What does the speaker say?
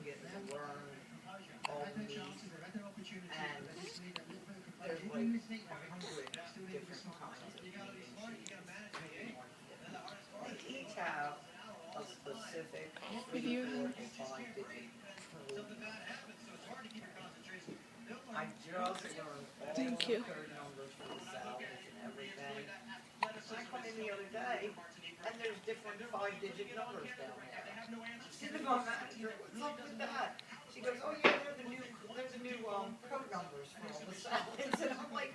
getting to learn all of these, and there's like 100 different kinds of meat and cheese. They each have a specific food or a bonding food. I just learned all Thank the you. code numbers for the salads and everything. I come in the other day, and there's different 5-digit numbers down there. I said to my manager, "What's up with that?" She goes, "Oh yeah, they're the new code numbers for all the salads." And I'm like,